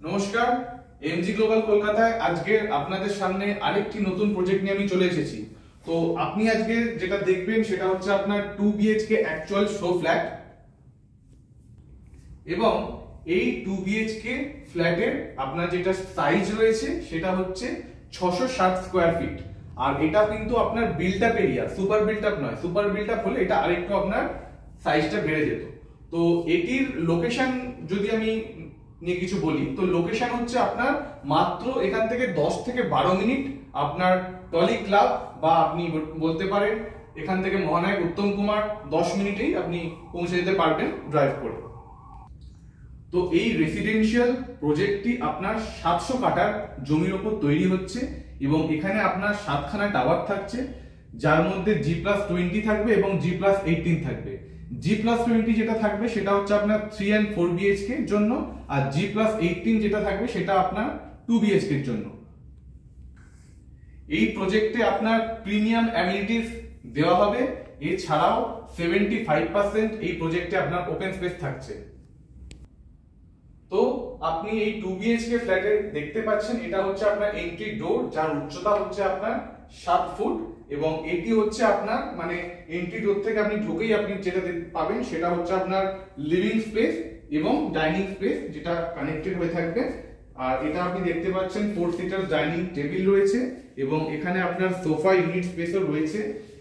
নমস্কার, MG global কলকাতায় আজকে আপনাদের সামনে আরেকটি নতুন প্রজেক্ট নিয়ে আমি চলে এসেছি। তো আপনি আজকে যেটা দেখবেন সেটা হচ্ছে আপনার 2 বিএইচকে অ্যাকচুয়াল শো ফ্ল্যাট, এবং এই 2 বিএইচকে ফ্ল্যাটের আপনার যেটা সাইজ রয়েছে সেটা হচ্ছে 660 স্কয়ার ফিট। আর এটা কিন্তু আপনার built up area, super built up নয়। সুপার বিল্ট আপ হলে এটা আরেকটু আপনার সাইজটা বেড়ে যেত। তো এটির লোকেশন যদি আমি নিয়ে কিছু বলি, তো লোকেশন হচ্ছে আপনার মাত্র এখান থেকে 10 থেকে 12 মিনিট আপনার টলি ক্লাব, বা আপনি বলতে পারেন এখান থেকে মহানায়ক উত্তম কুমার 10 মিনিটেই আপনি পৌঁছে যেতে পারবেন ড্রাইভ করে। তো এই রেসিডেন্সিয়াল প্রজেক্টটি আপনার 700 কাঠার জমির ওপর তৈরি হচ্ছে, এবং এখানে আপনার 7খানা টাওয়ার থাকছে, যার মধ্যে G+20 থাকবে এবং G+18 থাকবে। G+20 যেটা থাকবে সেটা হচ্ছে আপনার 3 and 4 বিএইচকে এর জন্য, আর G+18 যেটা থাকবে সেটা আপনার 2 বিএইচকে এর জন্য। এই প্রজেক্টে আপনার প্রিমিয়াম অ্যামিনিটিস দেওয়া হবে, এছাড়াও 75% এই প্রজেক্টে আপনার ওপেন স্পেস থাকছে। তো আপনি এই 2 বিএইচকে ফ্ল্যাটে দেখতে পাচ্ছেন, এটা হচ্ছে আপনার এন্ট্রি ডোর, যার উচ্চতা হচ্ছে আপনার 7 ফুট, এবং এটি হচ্ছে আপনার মানে এন্ট্রি ডোর থেকে আপনি ঢুকেই আপনি যেটা পাবেন সেটা হচ্ছে আপনার লিভিং স্পেস এবং ডাইনিং স্পেস, যেটা কানেক্টেড হয়ে থাকবে। আর এটা আপনি দেখতে পাচ্ছেন 4 সিটার ডাইনিং টেবিল রয়েছে, এবং এখানে আপনার সোফা ইউনিট স্পেসও রয়েছে।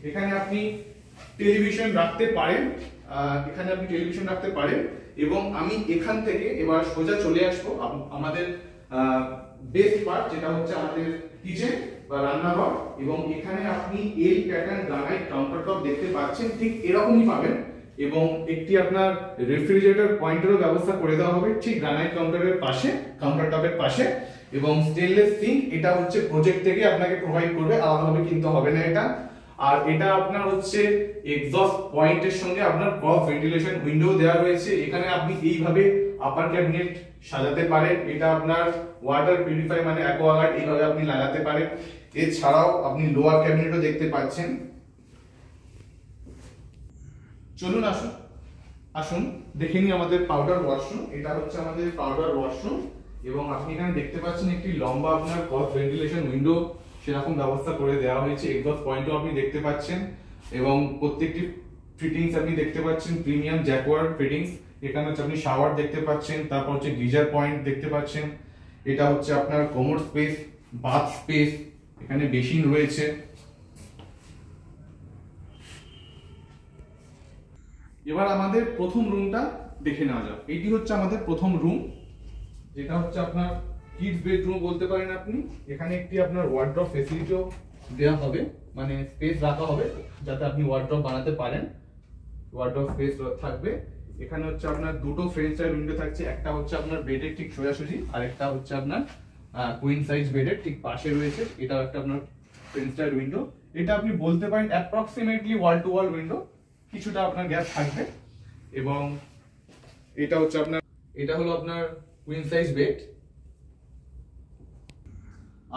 এখানে আপনি টেলিভিশন রাখতে পারেন, এবং আমি এখান থেকে এবার সোজা চলে আসবো আমাদের বেস্ট পার্ট, যেটা হচ্ছে আমাদের কিচেন বা রান্নাঘর। এবং এখানে আপনি এল প্যাটার্ন গ্রানাইট কাউন্টারটপ দেখতে পাচ্ছেন, ঠিক এরকমই পাবেন, এবং একটি আপনার রেফ্রিজারেটর পয়েন্টেরও ব্যবস্থা করে দেওয়া হবে ঠিক গ্রানাইট কাউন্টারটপের পাশে। এবং স্টেনলেস সিঙ্ক, এটা হচ্ছে প্রজেক্ট থেকে আপনাকে প্রোভাইড করবে, আলাদাভাবে কিনতে হবে না এটা। আর এটা আপনার হচ্ছে এক্সস্ট পয়েন্টের সঙ্গে আপনার ক্রস ভেন্টিলেশন উইন্ডো দেওয়া রয়েছে। এখানে আপনি এইভাবে আপার ক্যাবিনেট সাজাতে পারেন, এটা আপনার ওয়াটার পিউরিফায়ার মানে অ্যাকোয়াগার্ড এইভাবে আপনি লাগাতে পারেন। এছাড়াও আপনি লোয়ার ক্যাবিনেটও দেখতে পাচ্ছেন। চলুন আসুন দেখে নিই আমাদের পাউডার ওয়াশরুম। এটা হচ্ছে আমাদের পাউডার ওয়াশরুম, এবং আপনি এখানে দেখতে পাচ্ছেন একটি লম্বা আপনার ক্রস ভেন্টিলেশন উইন্ডো সেরকম ব্যবস্থা করে দেওয়া হয়েছে। এক্সস্ট পয়েন্টও আপনি দেখতে পাচ্ছেন, এবং প্রত্যেকটি ফিটিংস আপনি দেখতে পাচ্ছেন প্রিমিয়াম জ্যাকোয়ার ফিটিংস। এখানে হচ্ছে আপনি শাওয়ার দেখতে পাচ্ছেন, তারপর হচ্ছে গিজার পয়েন্ট দেখতে পাচ্ছেন। এটা হচ্ছে আপনার কোমোড স্পেস, বাথ স্পেস, এখানে বেসিন রয়েছে। এবার আমাদের প্রথম রুমটা দেখে নেওয়া যাক। এটি হচ্ছে আমাদের প্রথম রুম, যেটা হচ্ছে আপনার কিডস বেডরুম বলতে পারেন আপনি। এখানে একটি আপনার ওয়ার্ড্রপ ফ্যাসিলিটিও দেওয়া হবে, মানে স্পেস রাখা হবে যাতে আপনি ওয়ার্ড্রপ বানাতে পারেন, ওয়ার্ড্রপ স্পেস থাকবে। এখানে হচ্ছে আপনার দুটো ফ্রেঞ্চ সাইড উইন্ডো থাকছে, একটা হচ্ছে আপনার বেডের ঠিক সোজাসুজি, আর একটা হচ্ছে আপনার কুইন সাইজ বেডের ঠিক পাশে রয়েছে। এটাও একটা আপনার ফ্রেঞ্চ সাইড উইন্ডো। এটা আপনি বলতে পারেন approximately wall to all window, কিছুটা আপনার গ্যাপ থাকবে। এবং এটা হচ্ছে আপনার, এটা হলো আপনার কুইন সাইজ বেড।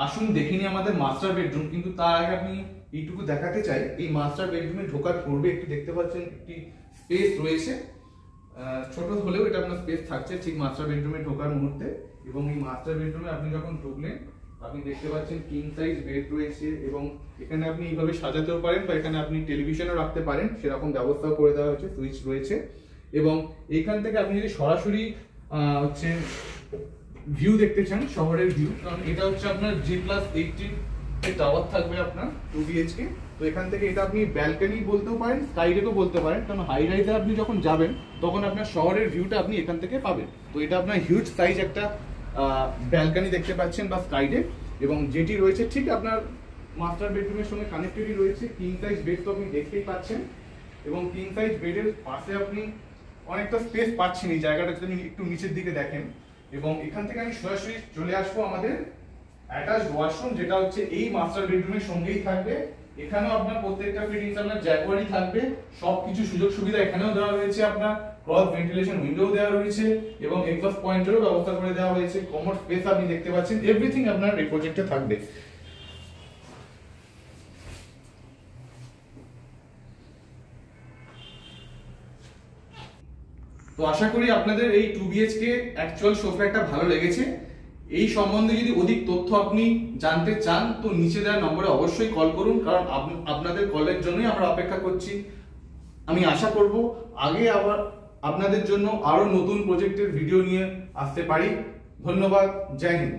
আসুন দেখে নিই আমাদের মাস্টার বেডরুম। কিন্তু তার আগে আপনি এইটুকু দেখাতে চাই, এই মাস্টার বেডরুমে ঢোকার পূর্বে একটি দেখতে পাচ্ছেন একটি স্পেস রয়েছে, ছোট হলেও এটা আপনার স্পেস থাকছে ঠিক মাস্টার বেডরুমে ঢোকার মুহূর্তে। এবং এই মাস্টার বেডরুমে আপনি যখন ঢুকলেন আপনি দেখতে পাচ্ছেন কিং সাইজ বেড রয়েছে, এবং এখানে আপনি এইভাবে সাজাতেও পারেন, বা এখানে আপনি টেলিভিশনও রাখতে পারেন, সেরকম ব্যবস্থাও করে দেওয়া হয়েছে, সুইচ রয়েছে। এবং এইখান থেকে আপনি যদি সরাসরি হচ্ছে ভিউ দেখতে চান, শহরের ভিউ, কারণ এটা হচ্ছে আপনার G+18 টাওয়ার থাকবে আপনার 2 বিএইচকে। তো এখান থেকে এটা আপনি ব্যালকনি বলতেও পারেন, স্কাই ডেকও বলতে পারেন, কারণ হাই রাইজে আপনি যখন যাবেন তখন আপনার শহরের ভিউটা আপনি এখান থেকে পাবেন। তো এটা আপনার হিউজ সাইজ একটা ব্যালকনি দেখতে পাচ্ছেন বা স্কাই ডেক, এবং যেটি রয়েছে ঠিক আপনার মাস্টার বেডরুমের সঙ্গে কানেক্টেডই রয়েছে। কিং সাইজ বেড তো আপনি দেখতেই পাচ্ছেন, এবং কিং সাইজ বেডের পাশে আপনি অনেকটা স্পেস পাচ্ছেন এই জায়গাটা যদি একটু নিচের দিকে দেখেন। এবং এখান থেকে আমি সরাসরি চলে আসবো আমাদের অ্যাটাচড ওয়াশরুম, যেটা হচ্ছে এই মাস্টার বেডরুমের সঙ্গেই থাকবে। এখানেও আপনার প্রত্যেকটা ফিটিংস আপনার জ্যাকোয়ারই থাকবে, সবকিছু সুযোগ সুবিধা এখানেও দেওয়া রয়েছে। আপনার ক্রস ভেন্টিলেশন উইন্ডো দেওয়া রয়েছে, এবং এক্সস্ট পয়েন্টেরও ব্যবস্থা করে দেওয়া হয়েছে। কোমোড স্পেস আপনি দেখতে পাচ্ছেন, এভরিথিং আপনার এই প্রজেক্টে থাকবে। তো আশা করি আপনাদের এই 2 বিএইচকে অ্যাকচুয়াল শো ফ্ল্যাটটা ভালো লেগেছে। এই সম্বন্ধে যদি অধিক তথ্য আপনি জানতে চান তো নিচে দেওয়া নম্বরে অবশ্যই কল করুন, কারণ আপনাদের কলের জন্যই আমরা অপেক্ষা করছি। আমি আশা করব আগে আবার আপনাদের জন্য আরো নতুন প্রজেক্টের ভিডিও নিয়ে আসতে পারি। ধন্যবাদ, জয় হিন্দ।